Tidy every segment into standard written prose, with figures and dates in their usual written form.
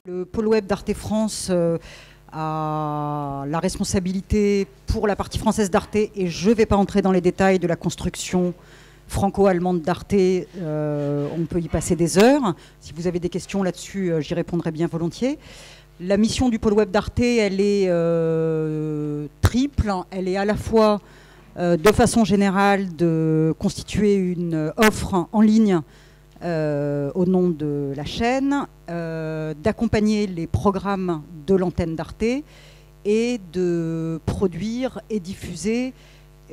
Le pôle web d'Arte France a la responsabilité pour la partie française d'Arte, et je ne vais pas entrer dans les détails de la construction franco-allemande d'Arte. On peut y passer des heures. Si vous avez des questions là-dessus, j'y répondrai bien volontiers. La mission du pôle web d'Arte, elle est triple. Elle est à la fois, de façon générale, de constituer une offre en ligne au nom de la chaîne, d'accompagner les programmes de l'antenne d'Arte et de produire et diffuser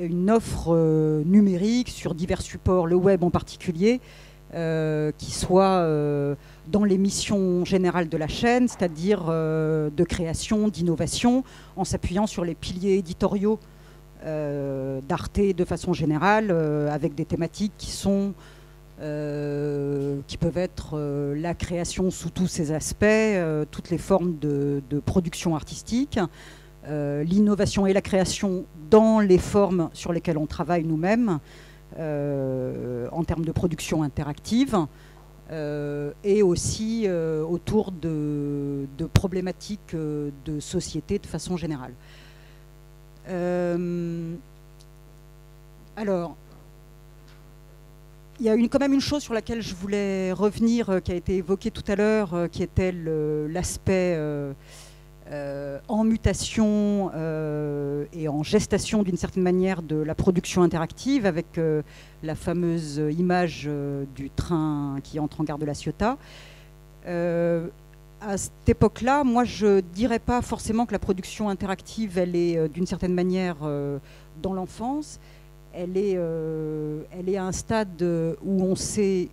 une offre numérique sur divers supports, le web en particulier, qui soit dans les missions générales de la chaîne, c'est-à-dire de création, d'innovation, en s'appuyant sur les piliers éditoriaux d'Arte de façon générale, avec des thématiques qui peuvent être la création sous tous ses aspects, toutes les formes de production artistique, l'innovation et la création dans les formes sur lesquelles on travaille nous-mêmes, en termes de production interactive, et aussi autour de problématiques de société de façon générale. Alors, il y a quand même une chose sur laquelle je voulais revenir, qui a été évoquée tout à l'heure, qui était l'aspect en mutation et en gestation d'une certaine manière de la production interactive, avec la fameuse image du train qui entre en gare de La Ciotat. À cette époque-là, moi je ne dirais pas forcément que la production interactive, elle est d'une certaine manière dans l'enfance. Elle est à un stade où on sait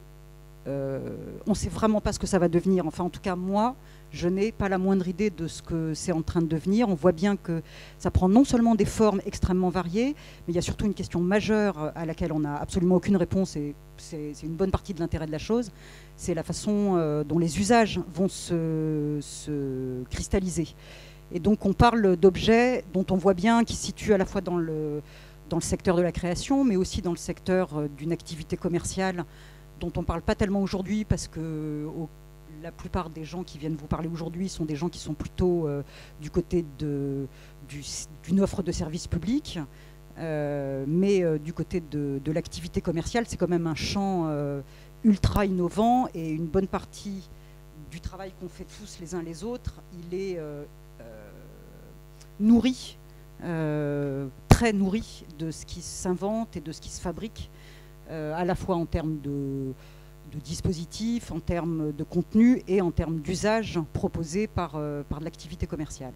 vraiment pas ce que ça va devenir. Enfin, en tout cas, moi, je n'ai pas la moindre idée de ce que c'est en train de devenir. On voit bien que ça prend non seulement des formes extrêmement variées, mais il y a surtout une question majeure à laquelle on n'a absolument aucune réponse, et c'est une bonne partie de l'intérêt de la chose. C'est la façon dont les usages vont se cristalliser. Et donc, on parle d'objets dont on voit bien qu'ils se situent à la fois dans le secteur de la création, mais aussi dans le secteur d'une activité commerciale dont on ne parle pas tellement aujourd'hui, parce que la plupart des gens qui viennent vous parler aujourd'hui sont des gens qui sont plutôt du côté d'une offre de service public, mais du côté de l'activité commerciale, c'est quand même un champ ultra innovant, et une bonne partie du travail qu'on fait tous les uns les autres, il est nourri, très nourri de ce qui s'invente et de ce qui se fabrique, à la fois en termes de dispositifs, en termes de contenu et en termes d'usage proposés par l'activité commerciale.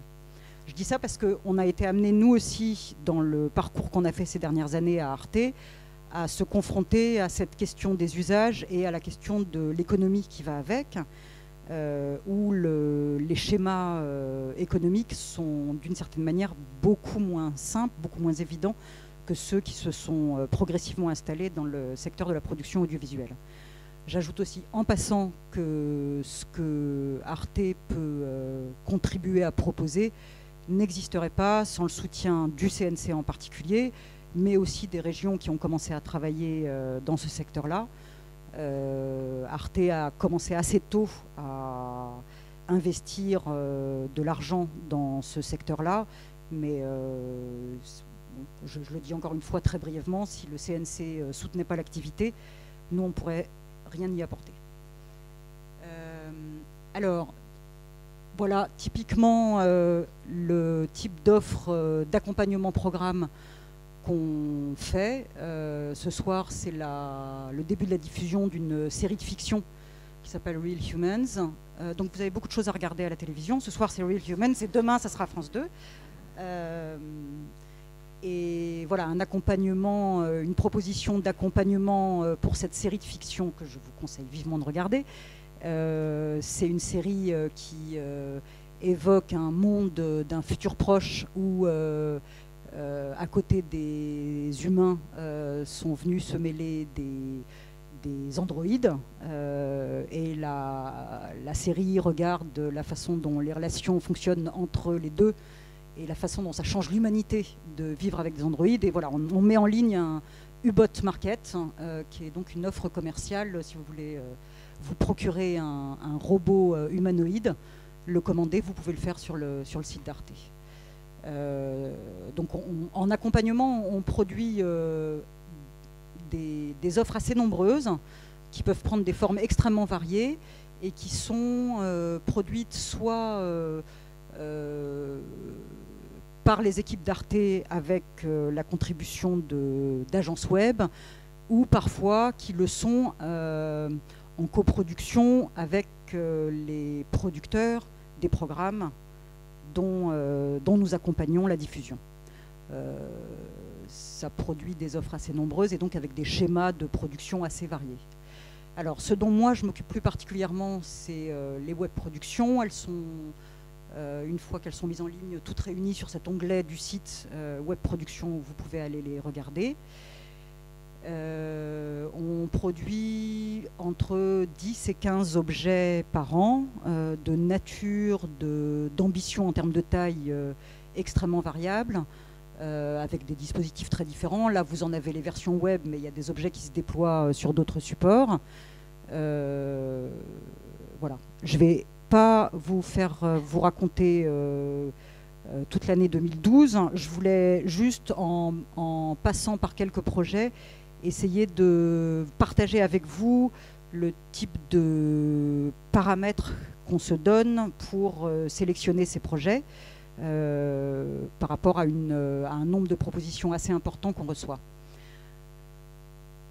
Je dis ça parce qu'on a été amené, nous aussi, dans le parcours qu'on a fait ces dernières années à Arte, à se confronter à cette question des usages et à la question de l'économie qui va avec, où les schémas économiques sont d'une certaine manière beaucoup moins simples, beaucoup moins évidents que ceux qui se sont progressivement installés dans le secteur de la production audiovisuelle. J'ajoute aussi en passant que ce que Arte peut contribuer à proposer n'existerait pas sans le soutien du CNC en particulier, mais aussi des régions qui ont commencé à travailler dans ce secteur-là. Arte a commencé assez tôt à investir de l'argent dans ce secteur-là, mais je le dis encore une fois très brièvement, si le CNC ne soutenait pas l'activité, nous on ne pourrait rien y apporter. Alors, voilà typiquement le type d'offre d'accompagnement programme qu'on fait. Ce soir, c'est le début de la diffusion d'une série de fiction qui s'appelle Real Humans. Donc vous avez beaucoup de choses à regarder à la télévision. Ce soir, c'est Real Humans, et demain, ça sera France 2. Et voilà, un accompagnement, une proposition d'accompagnement pour cette série de fiction que je vous conseille vivement de regarder. C'est une série qui évoque un monde d'un futur proche où à côté des humains sont venus se mêler des androïdes, et la série regarde la façon dont les relations fonctionnent entre les deux et la façon dont ça change l'humanité de vivre avec des androïdes. Et voilà, on met en ligne un U-Bot Market, qui est donc une offre commerciale, si vous voulez vous procurer un robot humanoïde le commander, vous pouvez le faire sur le site d'Arte. Donc en accompagnement, on produit des offres assez nombreuses qui peuvent prendre des formes extrêmement variées et qui sont produites soit par les équipes d'Arte avec la contribution d'agences web, ou parfois qui le sont en coproduction avec les producteurs des programmes dont nous accompagnons la diffusion. Ça produit des offres assez nombreuses et donc avec des schémas de production assez variés. Alors, ce dont moi je m'occupe plus particulièrement, c'est les web productions. Elles sont, une fois qu'elles sont mises en ligne, toutes réunies sur cet onglet du site web production, où vous pouvez aller les regarder. On produit entre 10 et 15 objets par an, de nature, d'ambition en termes de taille extrêmement variables, avec des dispositifs très différents. Là, vous en avez les versions web, mais il y a des objets qui se déploient sur d'autres supports. Voilà. Je ne vais pas vous raconter toute l'année 2012. Je voulais juste, en passant par quelques projets, essayer de partager avec vous le type de paramètres qu'on se donne pour sélectionner ces projets par rapport à un nombre de propositions assez important qu'on reçoit.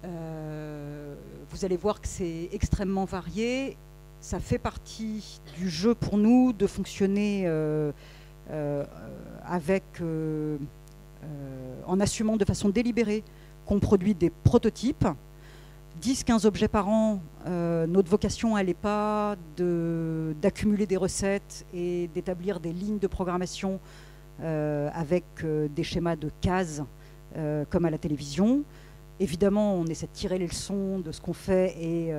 Vous allez voir que c'est extrêmement varié. Ça fait partie du jeu pour nous de fonctionner en assumant de façon délibérée qu'on produit des prototypes, 10-15 objets par an. Notre vocation, elle n'est pas d'accumuler des recettes et d'établir des lignes de programmation avec des schémas de cases comme à la télévision. Évidemment, on essaie de tirer les leçons de ce qu'on fait et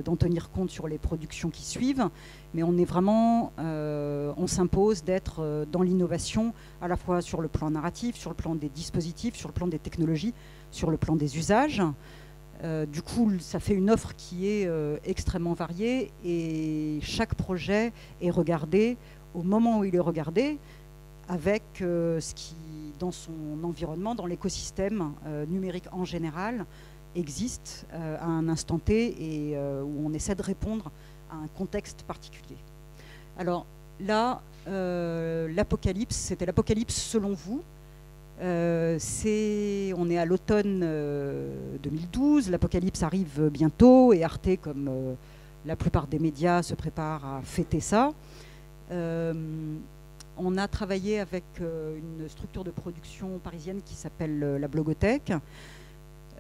d'en tenir compte sur les productions qui suivent, mais on est vraiment, on s'impose d'être dans l'innovation, à la fois sur le plan narratif, sur le plan des dispositifs, sur le plan des technologies, sur le plan des usages. Du coup, ça fait une offre qui est extrêmement variée et chaque projet est regardé au moment où il est regardé avec ce qui, dans son environnement, dans l'écosystème numérique en général, existe à un instant T et où on essaie de répondre à un contexte particulier. Alors là, l'apocalypse, c'était l'apocalypse selon vous. On est à l'automne 2012, l'apocalypse arrive bientôt et Arte, comme la plupart des médias, se prépare à fêter ça. On a travaillé avec une structure de production parisienne qui s'appelle la Blogothèque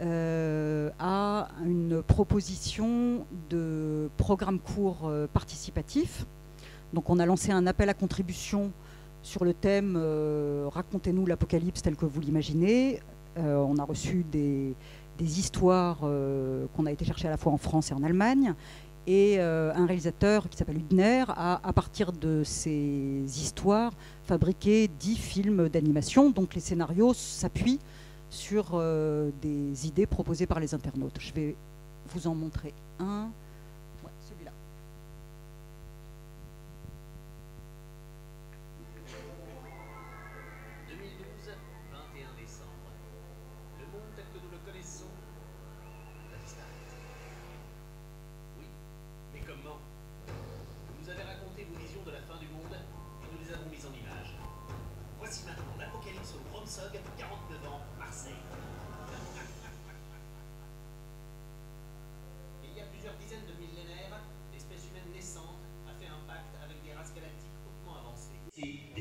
à une proposition de programme court participatif. Donc on a lancé un appel à contribution sur le thème racontez-nous l'apocalypse tel que vous l'imaginez. On a reçu des histoires qu'on a été chercher à la fois en France et en Allemagne. Et un réalisateur qui s'appelle Hübner a, à partir de ces histoires, fabriqué 10 films d'animation. Donc les scénarios s'appuient sur des idées proposées par les internautes. Je vais vous en montrer un. Ouais, celui-là.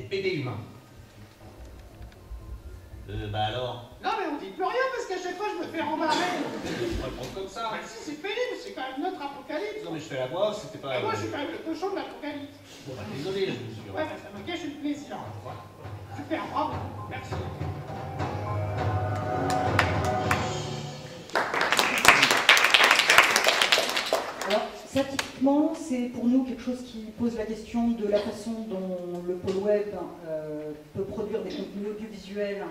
PD humain. Bah alors. Non mais on dit plus rien parce qu'à chaque fois je me fais rembarrer. Je vais le prendre comme ça. Bah si c'est pénible, c'est quand même notre apocalypse. Non mais je fais la voix, c'était pas... Moi je suis quand même le cochon de l'apocalypse. Bon bah désolé, je vous jure. Ouais bah ça me gâche le plaisir. Voilà. Super, bravo, merci. Alors, ça, typiquement, c'est pour nous quelque chose qui pose la question de la façon dont le pôle web peut produire des contenus audiovisuels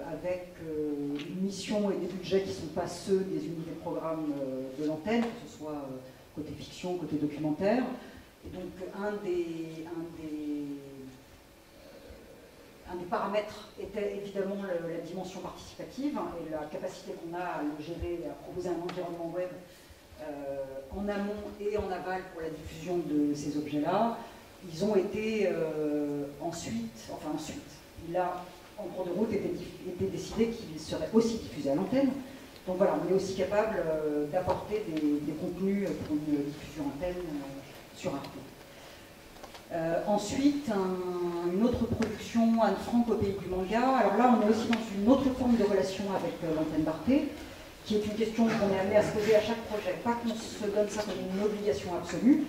avec une mission et des budgets qui ne sont pas ceux des unités de programme de l'antenne, que ce soit côté fiction, côté documentaire. Et donc un des paramètres était évidemment la dimension participative et la capacité qu'on a à le gérer, à proposer un environnement web en amont et en aval pour la diffusion de ces objets-là. Ils ont été ensuite, il a en cours de route été décidé qu'ils seraient aussi diffusés à l'antenne. Donc voilà, on est aussi capable d'apporter des contenus pour une diffusion antenne sur Arte. Ensuite, une autre production, Anne Frank au pays du manga. Alors là, on est aussi dans une autre forme de relation avec l'antenne d'Arte, qui est une question qu'on est amené à se poser à chaque projet. Pas qu'on se donne ça comme une obligation absolue.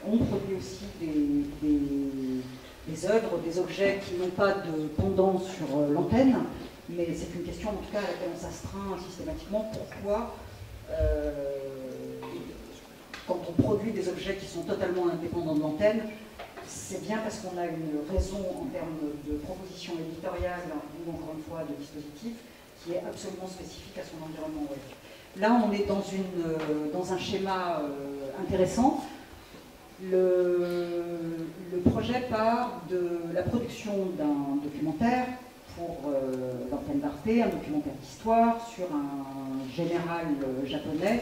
On produit aussi des œuvres, des objets qui n'ont pas de pendant sur l'antenne, mais c'est une question en tout cas à laquelle on s'astreint systématiquement. Pourquoi, quand on produit des objets qui sont totalement indépendants de l'antenne, c'est bien parce qu'on a une raison en termes de proposition éditoriale ou encore une fois de dispositif qui est absolument spécifique à son environnement web. Là, on est dans un schéma intéressant. Le projet part de la production d'un documentaire pour l'antenne d'Arte, un documentaire d'histoire sur un général japonais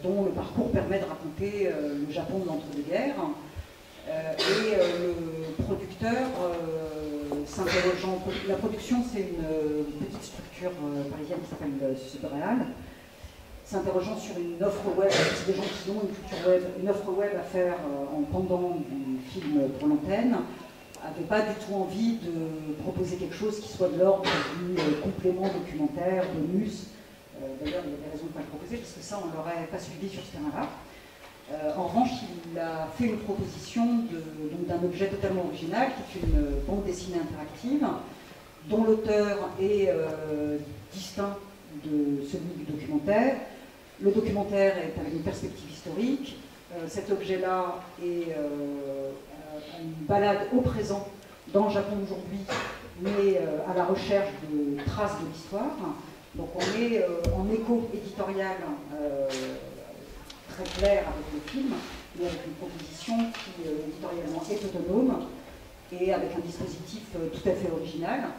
dont le parcours permet de raconter le Japon de l'entre-deux-guerres. Et le producteur s'interrogeant. La production, c'est une petite structure parisienne qui s'appelle Subréal, s'interrogeant sur une offre web, c'est des gens qui ont une culture web, une offre web à faire en pendant du film pour l'antenne, n'avait pas du tout envie de proposer quelque chose qui soit de l'ordre du complément documentaire, bonus. D'ailleurs, il y a des raisons de ne pas le proposer, parce que ça, on ne l'aurait pas suivi sur ce terrain-là. En revanche, il a fait une proposition d'un objet totalement original, qui est une bande dessinée interactive, dont l'auteur est distinct de celui du documentaire. Le documentaire est avec une perspective historique. Cet objet-là est une balade au présent dans le Japon aujourd'hui, mais à la recherche de traces de l'histoire. Donc on est en écho éditorial très clair avec le film, mais avec une proposition qui éditorialement est autonome et avec un dispositif tout à fait original.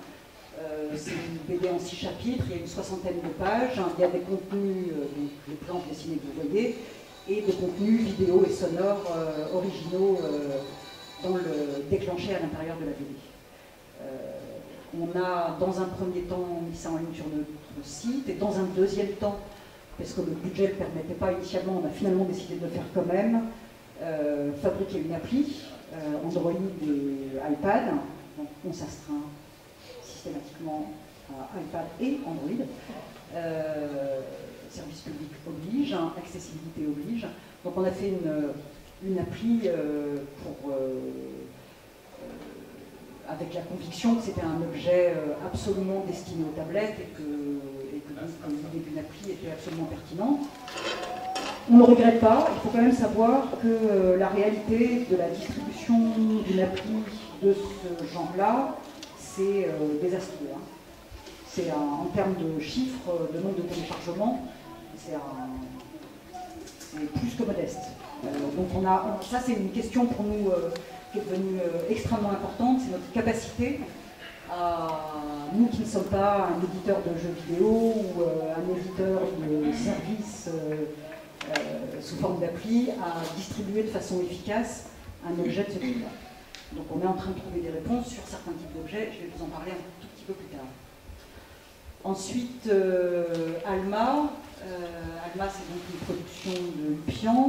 C'est une BD en 6 chapitres, il y a une 60aine de pages, il y a des contenus, donc les planches dessinées que vous voyez, et des contenus vidéo et sonores originaux déclenchés à l'intérieur de la BD. On a dans un premier temps mis ça en ligne sur notre site, et dans un deuxième temps, parce que le budget ne le permettait pas initialement, on a finalement décidé de le faire quand même, fabriquer une appli, Android et iPad. Donc on s'astreint systématiquement à iPad et Android. Service public oblige, accessibilité oblige. Donc on a fait une appli avec la conviction que c'était un objet absolument destiné aux tablettes et que donc l'idée d'une appli était absolument pertinente. On ne le regrette pas, il faut quand même savoir que la réalité de la distribution d'une appli de ce genre-là, c'est désastreux. Hein. C'est en termes de chiffres, de nombre de téléchargements, c'est plus que modeste. Donc ça c'est une question pour nous qui est devenue extrêmement importante, c'est notre capacité à nous qui ne sommes pas un éditeur de jeux vidéo ou un éditeur de services sous forme d'appli, à distribuer de façon efficace un objet de ce type-là. Donc on est en train de trouver des réponses sur certains types d'objets, je vais vous en parler un tout petit peu plus tard. Ensuite, Alma. Alma, c'est donc une production de Lupian.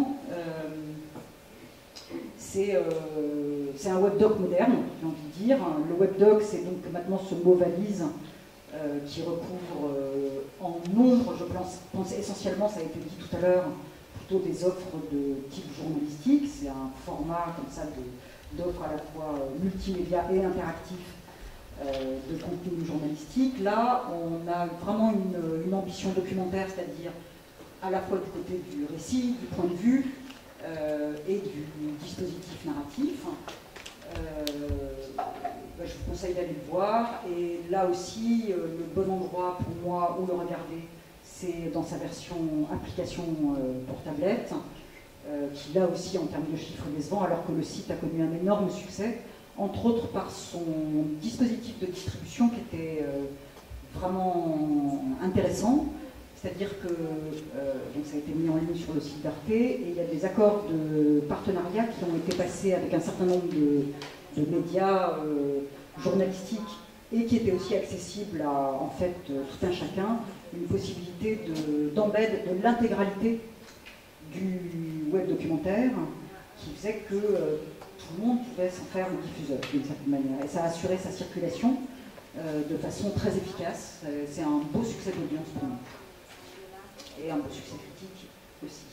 C'est un webdoc moderne, j'ai envie de dire. Le webdoc, c'est donc maintenant ce mot valise qui recouvre en nombre, je pense essentiellement, ça a été dit tout à l'heure, plutôt des offres de type journalistique. C'est un format comme ça d'offres à la fois multimédia et interactif de contenu journalistique. Là, on a vraiment une ambition documentaire, c'est-à-dire à la fois du côté du récit, du point de vue et du dispositif narratif. Je vous conseille d'aller le voir. Et là aussi, le bon endroit pour moi où le regarder, c'est dans sa version application pour tablette. qui là aussi en termes de chiffres décevant, alors que le site a connu un énorme succès, entre autres par son dispositif de distribution qui était vraiment intéressant. C'est-à-dire que donc ça a été mis en ligne sur le site d'Arte et il y a des accords de partenariat qui ont été passés avec un certain nombre de médias journalistiques et qui étaient aussi accessibles à en fait tout un chacun, une possibilité d'embed de l'intégralité du web documentaire qui faisait que tout le monde pouvait s'en faire le diffuseur d'une certaine manière. Et ça a assuré sa circulation de façon très efficace. C'est un beau succès d'audience pour nous. Et un beau succès critique aussi.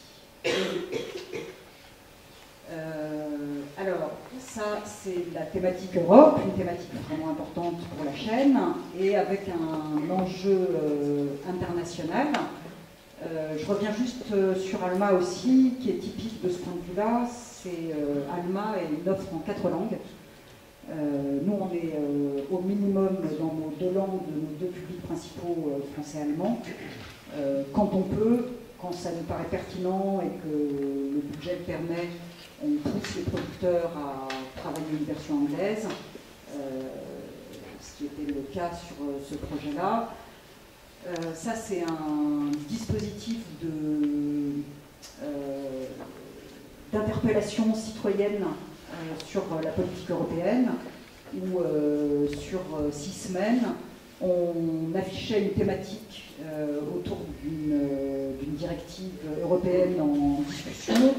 Alors, ça c'est la thématique Europe, une thématique vraiment importante pour la chaîne, et avec un enjeu international. Je reviens juste sur Alma aussi, qui est typique de ce point de vue-là. Alma est une offre en 4 langues. Nous, on est au minimum dans nos 2 langues de nos 2 publics principaux, français et allemand. Quand on peut, quand ça nous paraît pertinent et que le budget le permet, on pousse les producteurs à travailler une version anglaise, ce qui était le cas sur ce projet-là. Ça, c'est un dispositif d'interpellation citoyenne sur la politique européenne, où sur 6 semaines, on affichait une thématique autour d'une directive européenne en discussion.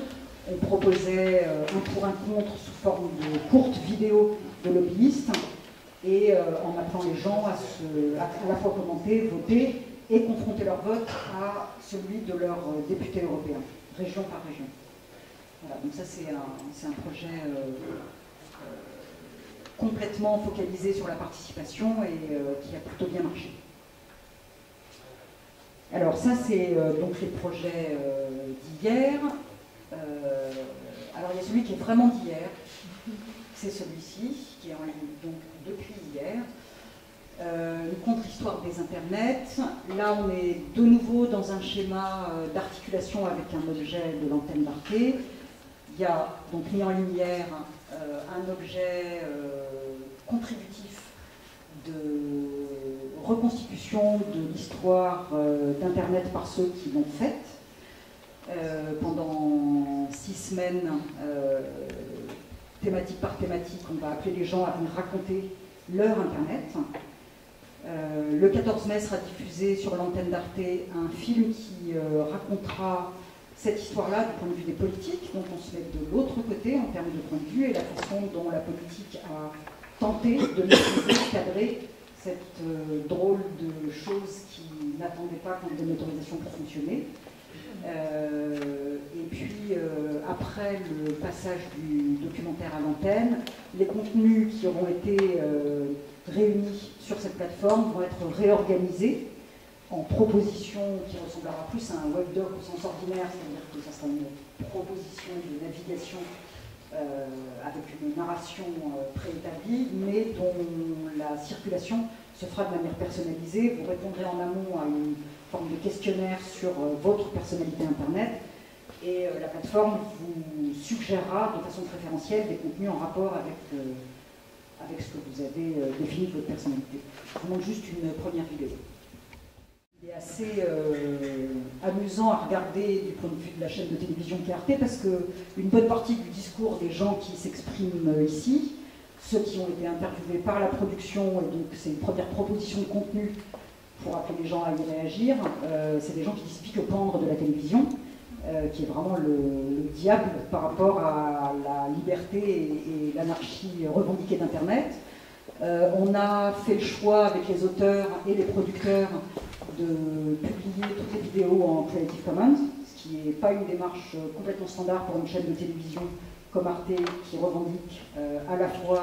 On proposait un pour un contre sous forme de courtes vidéos de lobbyistes et en appelant les gens à la fois commenter, voter et confronter leur vote à celui de leur député européen, région par région. Voilà, donc ça c'est un projet complètement focalisé sur la participation et qui a plutôt bien marché. Alors ça c'est donc les projets d'hier. Alors il y a celui qui est vraiment d'hier, c'est celui-ci, qui est en ligne donc depuis hier. Une contre-histoire des internets. Là on est de nouveau dans un schéma d'articulation avec un objet de l'antenne d'Arte. Il y a donc mis en ligne hier un objet contributif de reconstitution de l'histoire d'Internet par ceux qui l'ont faite. Pendant 6 semaines, thématique par thématique, on va appeler les gens à venir raconter leur Internet. Le 14 mai sera diffusé sur l'antenne d'Arte un film qui racontera cette histoire-là du point de vue des politiques. Donc on se met de l'autre côté en termes de point de vue et la façon dont la politique a tenté de maîtriser, cadrer cette drôle de chose qui n'attendait pas qu'on ait une autorisation pour fonctionner. Et puis après le passage du documentaire à l'antenne, les contenus qui auront été réunis sur cette plateforme vont être réorganisés en propositions qui ressemblera plus à un webdoc au sens ordinaire, c'est-à-dire que ça sera une proposition de navigation avec une narration préétablie, mais dont la circulation se fera de manière personnalisée. Vous répondrez en amont à une forme de questionnaire sur votre personnalité Internet et la plateforme vous suggérera de façon préférentielle des contenus en rapport avec ce que vous avez défini de votre personnalité. Je vous montre juste une première vidéo. Il est assez amusant à regarder du point de vue de la chaîne de télévision qui est Arte, parce qu'une bonne partie du discours des gens qui s'expriment ici, ceux qui ont été interviewés par la production, et donc c'est une première proposition de contenu pour appeler les gens à y réagir, c'est des gens qui disent pique pendre de la télévision, qui est vraiment le diable par rapport à la liberté et l'anarchie revendiquée d'Internet. On a fait le choix avec les auteurs et les producteurs de publier toutes les vidéos en Creative Commons, ce qui n'est pas une démarche complètement standard pour une chaîne de télévision comme Arte qui revendique à la fois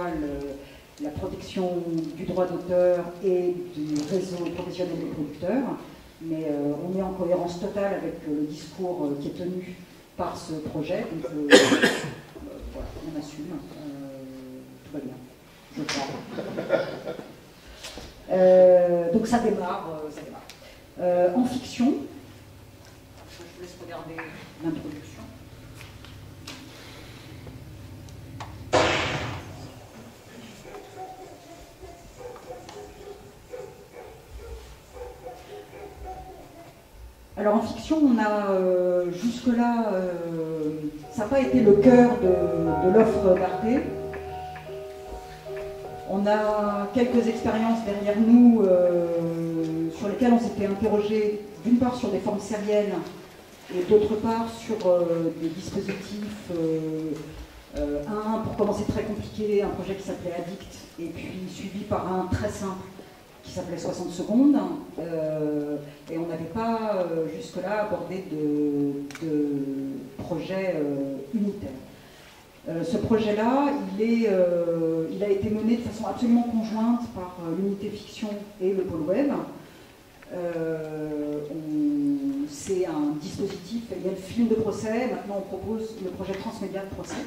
la protection du droit d'auteur et du réseau professionnel des producteurs, mais on est en cohérence totale avec le discours qui est tenu par ce projet, donc voilà, on assume, tout va bien, je crois. Donc ça démarre. En fiction, je vous laisse regarder l'introduction. Alors en fiction, on a jusque-là, ça n'a pas été le cœur de l'offre d'Arte. On a quelques expériences derrière nous sur lesquelles on s'était interrogé, d'une part sur des formes sérielles et d'autre part sur des dispositifs. Un, pour commencer, très compliqué, un projet qui s'appelait Addict, et puis suivi par un très simple qui s'appelait 60 secondes. Et on n'avait pas jusque-là abordé de projet unitaire. Ce projet-là, il a été mené de façon absolument conjointe par l'unité fiction et le pôle web. C'est un dispositif, il y a le film de procès, maintenant on propose le projet transmédia de procès.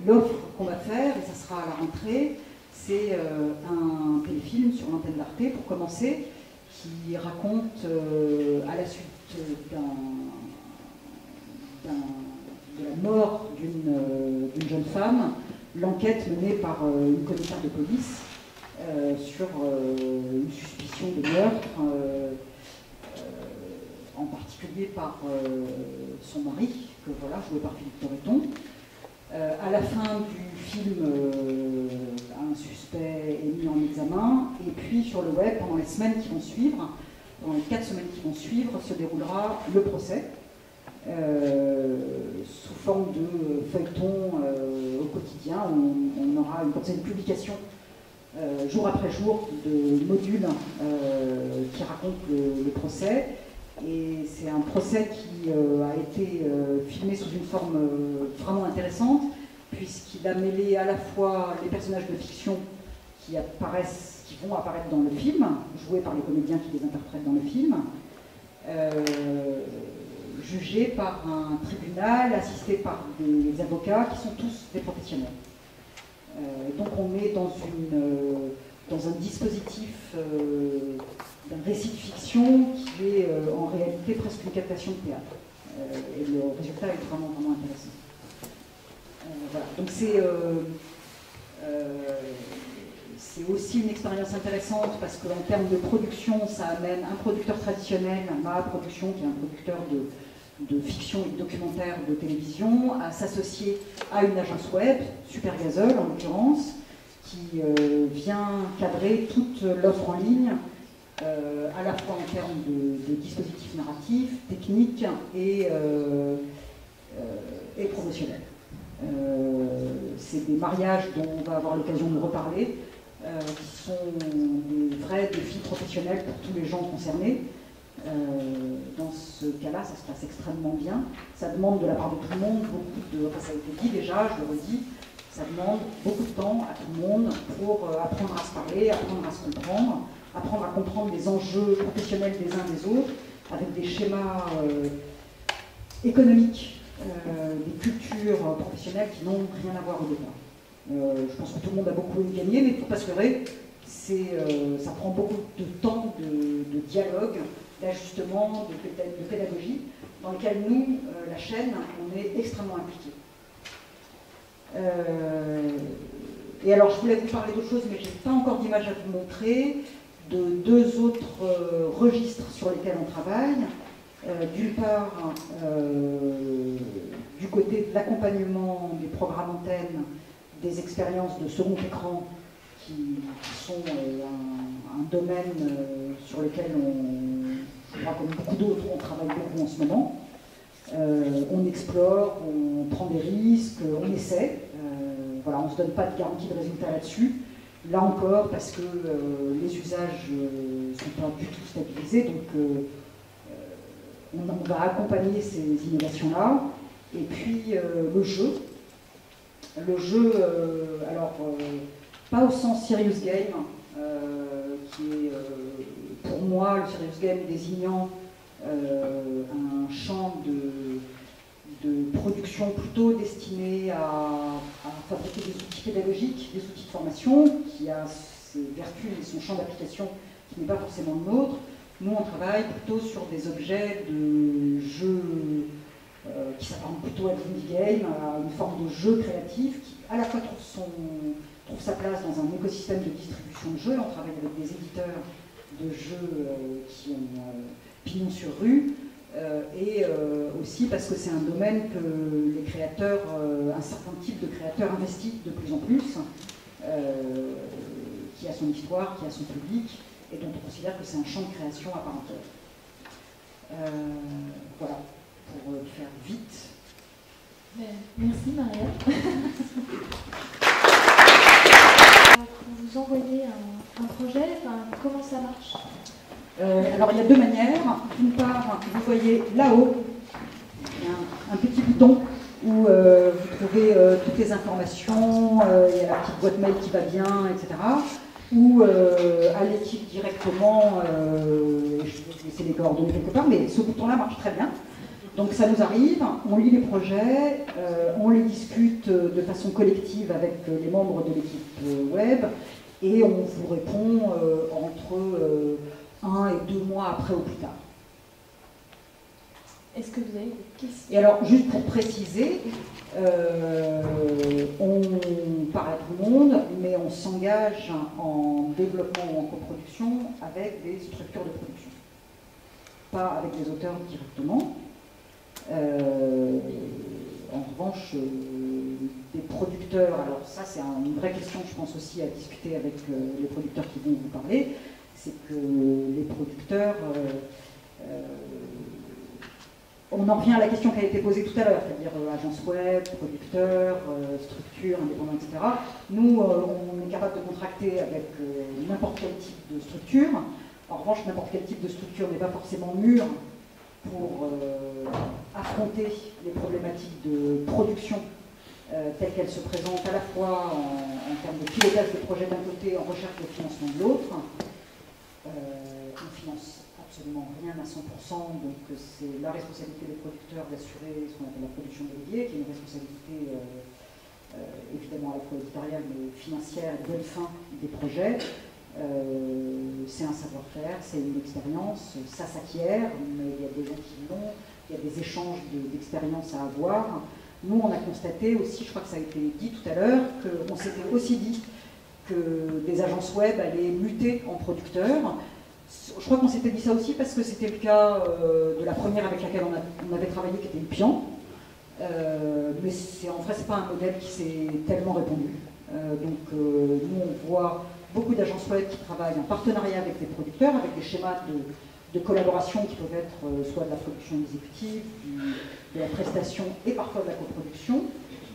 L'offre qu'on va faire, et ça sera à la rentrée, c'est un téléfilm sur l'antenne d'Arte, pour commencer, qui raconte à la suite de la mort d'une jeune femme, l'enquête menée par une commissaire de police sur une suspicion de meurtre, en particulier par son mari, que voilà, joué par Philippe Torreton. À la fin du film, un suspect est mis en examen, et puis sur le web, pendant les semaines qui vont suivre, pendant les 4 semaines qui vont suivre, se déroulera le procès, sous forme de feuilleton au quotidien. On aura une publication jour après jour de modules qui racontent le procès. Et c'est un procès qui a été filmé sous une forme vraiment intéressante, puisqu'il a mêlé à la fois les personnages de fiction qui vont apparaître dans le film, joués par les comédiens qui les interprètent dans le film, jugés par un tribunal, assistés par des avocats qui sont tous des professionnels. Donc on est dans un dispositif d'un récit de fiction qui est en réalité presque une captation de théâtre. Et le résultat est vraiment, vraiment intéressant. Voilà. Donc c'est aussi une expérience intéressante parce qu'en termes de production, ça amène un producteur traditionnel, Ma Production, qui est un producteur de fiction et de documentaire de télévision, à s'associer à une agence web, Super Gazelle en l'occurrence, qui vient cadrer toute l'offre en ligne, à la fois en termes de dispositifs narratifs, techniques et promotionnels. C'est des mariages dont on va avoir l'occasion de reparler, qui sont des vrais défis professionnels pour tous les gens concernés. Dans ce cas-là, ça se passe extrêmement bien. Ça demande de la part de tout le monde ça a été dit déjà, je le redis, ça demande beaucoup de temps à tout le monde pour apprendre à se parler, apprendre à se comprendre, apprendre à comprendre les enjeux professionnels des uns des autres, avec des schémas économiques, des cultures professionnelles qui n'ont rien à voir au départ. Je pense que tout le monde a beaucoup gagné, mais il ne faut pas se leurrer, ça prend beaucoup de temps de dialogue, d'ajustement, de pédagogie, dans lequel nous, la chaîne, on est extrêmement impliqués. Et alors, je voulais vous parler d'autre chose, mais je n'ai pas encore d'image à vous montrer, de 2 autres registres sur lesquels on travaille. D'une part, du côté de l'accompagnement des programmes antennes, des expériences de second écran, qui sont un domaine sur lequel je crois comme beaucoup d'autres, on travaille beaucoup en ce moment. On explore, on prend des risques, on essaie. Voilà, on ne se donne pas de garantie de résultat là-dessus. Là encore, parce que les usages ne sont pas du tout stabilisés, donc on va accompagner ces innovations-là. Et puis le jeu. Le jeu, pas au sens serious game, qui est pour moi le serious game désignant un champ de production plutôt destiné à fabriquer des outils pédagogiques, des outils de formation, qui a ses vertus et son champ d'application qui n'est pas forcément le nôtre. Nous, on travaille plutôt sur des objets de jeux qui s'apparentent plutôt à l'indie game, à une forme de jeu créatif qui à la fois trouve sa place dans un écosystème de distribution de jeux. On travaille avec des éditeurs de jeux qui ont pignon sur rue, et aussi parce que c'est un domaine que les créateurs, un certain type de créateurs investissent de plus en plus, qui a son histoire, qui a son public, et dont on considère que c'est un champ de création à part entière. Voilà, pour faire vite. Merci Maria. Vous envoyez un projet, comment ça marche? Alors il y a deux manières. D'une part, vous voyez là-haut, il y a un petit bouton où vous trouvez toutes les informations, il y a la petite boîte mail qui va bien, etc. Ou à l'équipe directement, je vais vous laisser les coordonnées quelque part, mais ce bouton-là marche très bien. Donc ça nous arrive, on lit les projets, on les discute de façon collective avec les membres de l'équipe web, et on vous répond entre 1 et 2 mois après ou plus tard. Est-ce que vous avez des questions? Et alors, juste pour préciser, on parle à tout le monde, mais on s'engage en développement ou en coproduction avec des structures de production. Pas avec les auteurs directement. En revanche, des producteurs, alors ça c'est une vraie question, je pense aussi à discuter avec les producteurs qui vont vous parler, c'est que les producteurs, on en revient à la question qui a été posée tout à l'heure, c'est-à-dire agence web, producteurs, structures, indépendants, etc. Nous, on est capable de contracter avec n'importe quel type de structure. En revanche, n'importe quel type de structure n'est pas forcément mûr pour affronter les problématiques de production telles qu'elles se présentent à la fois en termes de pilotage de projet d'un côté, en recherche de financement de l'autre. On finance absolument rien à 100%, donc c'est la responsabilité des producteurs d'assurer ce qu'on appelle la production dédiée, qui est une responsabilité évidemment à la fois éditoriale mais financière et de bonne fin des projets. C'est un savoir-faire, c'est une expérience, ça s'acquiert, mais il y a des gens qui l'ont, il y a des échanges d'expériences à avoir. Nous, on a constaté aussi, je crois que ça a été dit tout à l'heure, qu'on s'était aussi dit que des agences web allaient muter en producteurs. Je crois qu'on s'était dit ça aussi parce que c'était le cas de la première avec laquelle on avait travaillé, qui était Upian. Mais en vrai, c'est pas un modèle qui s'est tellement répandu. Nous, on voit beaucoup d'agences web qui travaillent en partenariat avec des producteurs, avec des schémas de collaboration qui peuvent être soit de la production exécutive, de la prestation et parfois de la coproduction,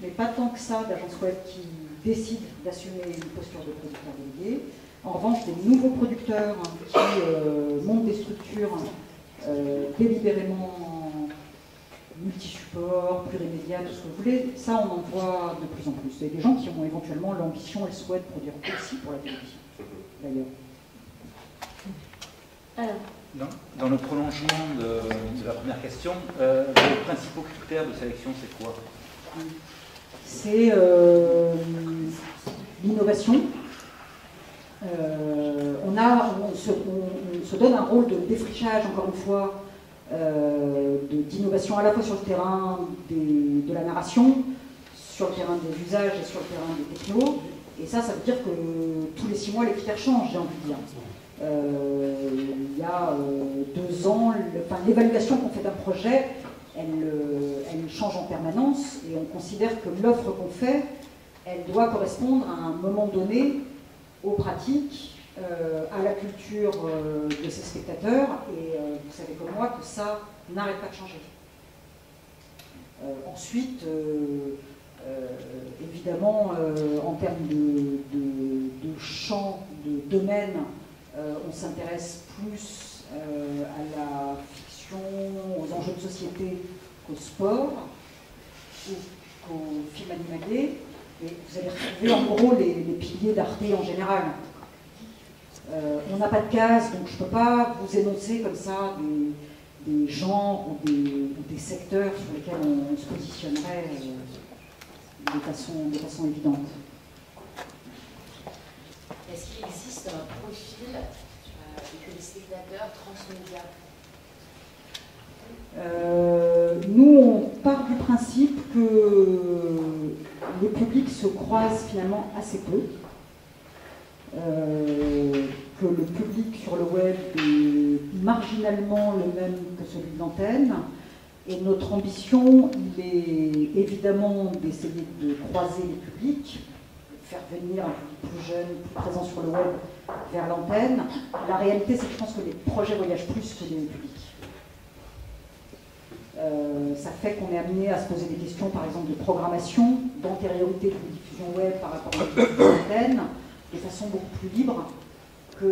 mais pas tant que ça d'agences web qui décident d'assumer une posture de producteur délégué. En revanche, des nouveaux producteurs qui montent des structures délibérément multi-supports, plurimédia, tout ce que vous voulez, ça on en voit de plus en plus. Il y a des gens qui ont éventuellement l'ambition et le souhait de produire aussi pour la télévision, d'ailleurs. Alors. Dans le prolongement de la première question, les principaux critères de sélection, c'est quoi? C'est l'innovation. On se donne un rôle de défrichage, encore une fois, d'innovation à la fois sur le terrain de la narration, sur le terrain des usages et sur le terrain des technos. Et ça veut dire que tous les 6 mois, les critères changent, j'ai envie de dire. Il y a 2 ans, l'évaluation qu'on fait d'un projet, elle change en permanence et on considère que l'offre qu'on fait, elle doit correspondre à un moment donné aux pratiques, à la culture de ses spectateurs, et vous savez comme moi que ça n'arrête pas de changer. Ensuite, évidemment, en termes de champ, de domaine, on s'intéresse plus à la fiction, aux enjeux de société qu'au sport, ou qu'au film animalier. Et vous allez retrouver en gros les piliers d'Arte en général. On n'a pas de case, donc je ne peux pas vous énoncer comme ça des genres ou des secteurs sur lesquels on se positionnerait de façon évidente. Est-ce qu'il existe un profil que les spectateurs transmédia? Nous, on part du principe que les publics se croisent finalement assez peu, que le public sur le web est marginalement le même que celui de l'antenne. Et notre ambition, il est évidemment d'essayer de croiser les publics, faire venir un public plus jeune, plus présent sur le web vers l'antenne. La réalité, c'est que je pense que les projets voyagent plus que les publics. Ça fait qu'on est amené à se poser des questions, par exemple, de programmation, d'antériorité d'une diffusion web par rapport à une diffusion antenne, de façon beaucoup plus libre que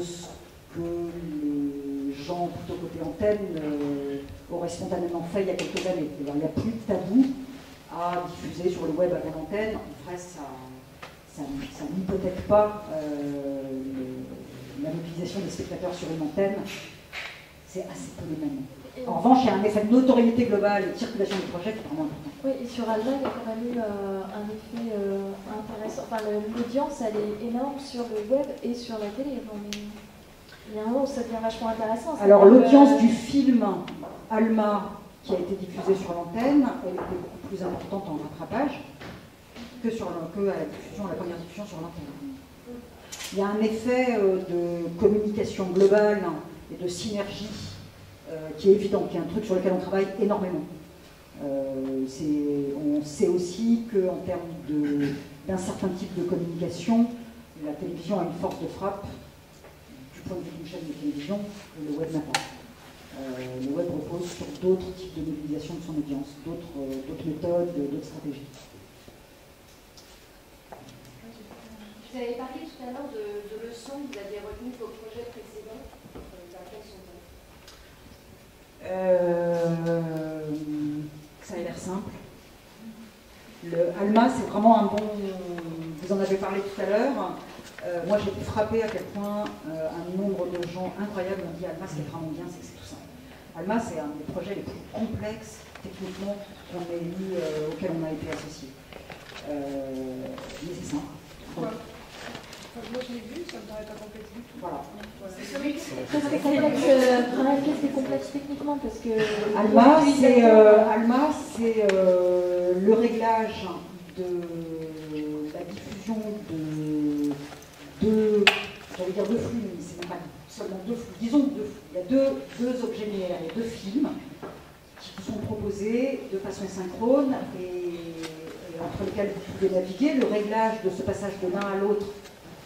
ce que les gens plutôt côté antenne auraient spontanément fait il y a quelques années. Il n'y a plus de tabou à diffuser sur le web avant l'antenne. En vrai, ça n'hypothèque pas la mobilisation des spectateurs sur une antenne. C'est assez peu les mêmes. En revanche, il y a un effet de notoriété globale et de circulation des projets qui est vraiment important. Oui, et sur Alma, il y a quand même eu un effet intéressant. Enfin, l'audience, elle est énorme sur le web et sur la télé. Il y a un moment où ça devient vachement intéressant. Alors, l'audience du film Alma, qui a été diffusé sur l'antenne, elle était beaucoup plus importante en rattrapage que à la première diffusion sur l'antenne. Il y a un effet de communication globale et de synergie qui est évident, qui est un truc sur lequel on travaille énormément. On sait aussi qu'en termes d'un certain type de communication, la télévision a une force de frappe du point de vue d'une chaîne de télévision que le web n'a pas. Le web repose sur d'autres types de mobilisation de son audience, d'autres méthodes, d'autres stratégies. Vous avez parlé tout à l'heure de leçons que vous aviez retenues vos projets précédents. Quelles sont-elles ? Ça a l'air simple. Le Alma, c'est vraiment un bon... Vous en avez parlé tout à l'heure. Moi, j'ai été frappée à quel point un nombre de gens incroyables ont dit Alma, ce qui est vraiment bien, c'est que c'est tout simple. Alma, c'est un des projets les plus complexes techniquement auxquels on a été associé. Mais c'est simple. Moi je l'ai vu, ça me paraît pas complexe du tout. Voilà. C'est complexe, c'est complexe techniquement parce que... Alma, c'est le réglage de la diffusion j'allais dire deux flux, mais c'est pas seulement deux flux, disons deux flux. Il y a deux objets linéaires, il y a deux films qui vous sont proposés de façon synchrone et entre lesquels vous pouvez naviguer. Le réglage de ce passage de l'un à l'autre,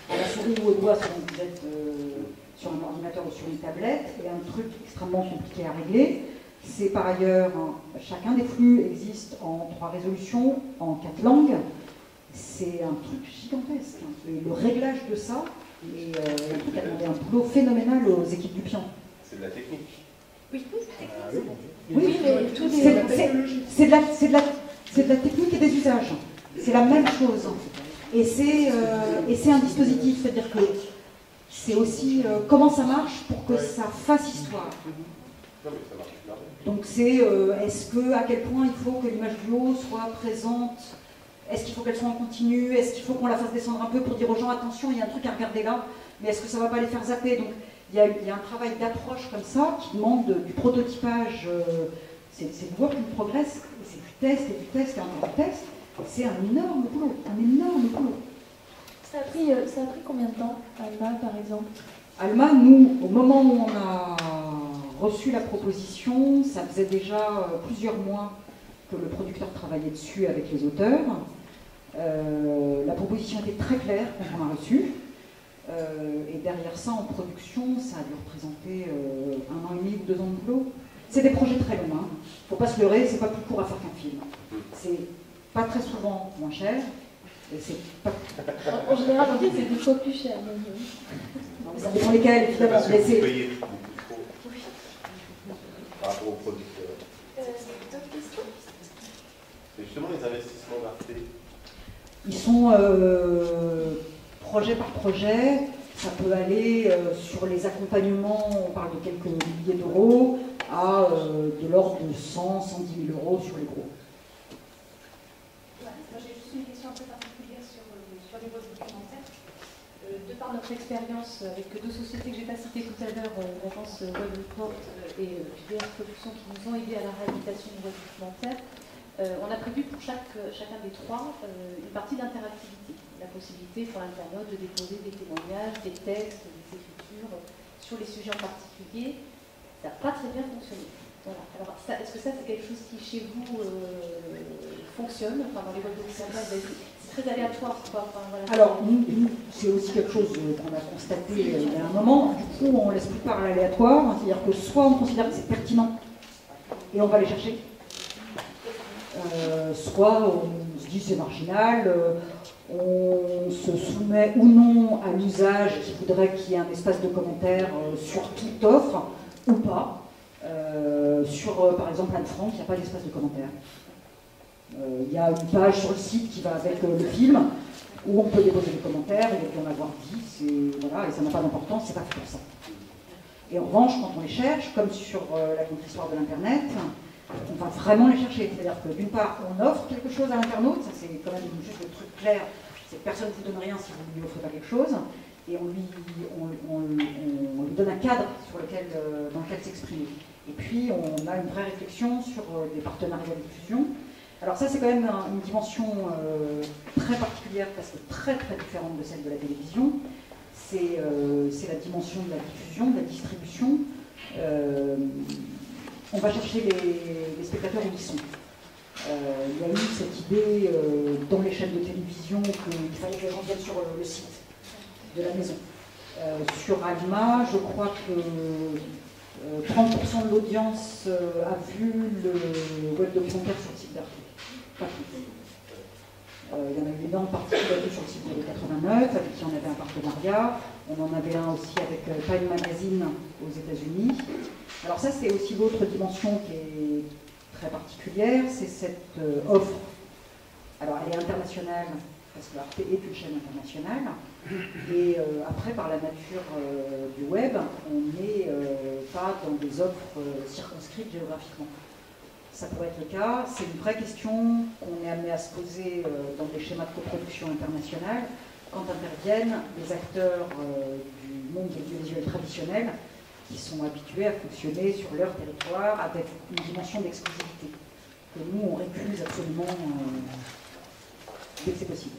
à la souris ou au doigt, selon que vous êtes sur un ordinateur ou sur une tablette, est un truc extrêmement compliqué à régler. C'est par ailleurs, chacun des flux existe en 3 résolutions, en 4 langues. C'est un truc gigantesque. Et le réglage de ça est un truc qui a demandé un boulot phénoménal aux équipes du Pian. C'est de la technique. Oui, Oui, mais tout c'est de la technique et des usages. C'est la même chose. Et c'est un dispositif, c'est-à-dire que c'est aussi comment ça marche pour que ça fasse histoire. Non, mais ça marche super bien. Donc c'est à quel point il faut que l'image du haut soit présente, est-ce qu'il faut qu'elle soit en continu, est-ce qu'il faut qu'on la fasse descendre un peu pour dire aux gens attention, il y a un truc à regarder là, mais est-ce que ça ne va pas les faire zapper? Donc il y a un travail d'approche comme ça qui demande du prototypage, c'est de voir qu'il progresse, c'est du test et du test et encore du test, c'est un énorme boulot, Ça a pris combien de temps, Alma, par exemple? Alma, nous, au moment où on a reçu la proposition, ça faisait déjà plusieurs mois que le producteur travaillait dessus avec les auteurs. La proposition était très claire quand on l'a reçue. Et derrière ça, en production, ça a dû représenter 1 an et demi ou 2 ans de boulot. C'est des projets très longs. Faut pas se leurrer, c'est pas plus court à faire qu'un film. C'est pas très souvent moins cher. Et c'est pas... En général, on dit que c'est 2 fois plus cher. Non, mais ça dépend lesquels, évidemment. Parce que vous payez beaucoup trop par rapport aux producteurs. D'autres questions? C'est justement les investissements d'Arte. Ils sont projet par projet. Ça peut aller sur les accompagnements, on parle de quelques milliers d'euros, à de l'ordre de 100, 110 000 euros sur les gros. Moi j'ai juste une question un peu particulière sur les voies documentaires. De par notre expérience avec 2 sociétés que je n'ai pas citées tout à l'heure, l'agence Web Report et JDR Productions qui nous ont aidés à la réhabilitation de voies documentaires, On a prévu pour chacun des trois une partie d'interactivité, la possibilité pour l'internaute de déposer des témoignages, des textes, des écritures sur les sujets en particulier. Ça n'a pas très bien fonctionné. Voilà. Alors, est-ce que ça, c'est quelque chose qui, chez vous, fonctionne, enfin, dans les web documentaires? C'est très aléatoire, quoi. Enfin, voilà. Alors, c'est aussi quelque chose qu'on a constaté il y a un moment. Du coup, on laisse plus par l'aléatoire, c'est-à-dire que soit on considère que c'est pertinent et on va les chercher, soit on se dit c'est marginal, on se soumet ou non à l'usage qui voudrait qu'il y ait un espace de commentaires sur toute offre ou pas. Sur, par exemple, Anne Frank, il n'y a pas d'espace de commentaires. Il y a une page sur le site qui va avec le film où on peut déposer des commentaires, il peut y en avoir 10, et, voilà, et ça n'a pas d'importance, c'est pas fait pour ça. Et en revanche, quand on les cherche, comme sur la contre-histoire de l'Internet, on va vraiment les chercher. C'est-à-dire que d'une part, on offre quelque chose à l'internaute, ça c'est quand même juste le truc clair, c'est que personne ne vous donne rien si vous ne lui offrez pas quelque chose, et on lui donne un cadre dans lequel s'exprimer. Et puis, on a une vraie réflexion sur des partenariats de diffusion. Alors ça, c'est quand même une dimension très particulière, parce que très très différente de celle de la télévision. C'est la dimension de la diffusion, de la distribution. On va chercher les spectateurs où ils sont. Il y a eu cette idée dans les chaînes de télévision qu'il fallait que les gens viennent sur le site de la maison. Sur Alma, je crois que 30% de l'audience a vu le web documentaire sur le site d'Arte. Pas tout. Il y en a eu une énorme partie qui l'a vu sur le site de 89, avec qui on avait un partenariat. On en avait un aussi avec Time Magazine aux États-Unis. Alors ça, c'est aussi l'autre dimension qui est très particulière, c'est cette offre. Alors elle est internationale, parce que Arte est une chaîne internationale. Et après, par la nature du web, on n'est pas dans des offres circonscrites géographiquement. Ça pourrait être le cas. C'est une vraie question qu'on est amené à se poser dans des schémas de coproduction internationale quand interviennent des acteurs du monde audiovisuel traditionnel qui sont habitués à fonctionner sur leur territoire avec une dimension d'exclusivité que nous, on récuse absolument dès que c'est possible.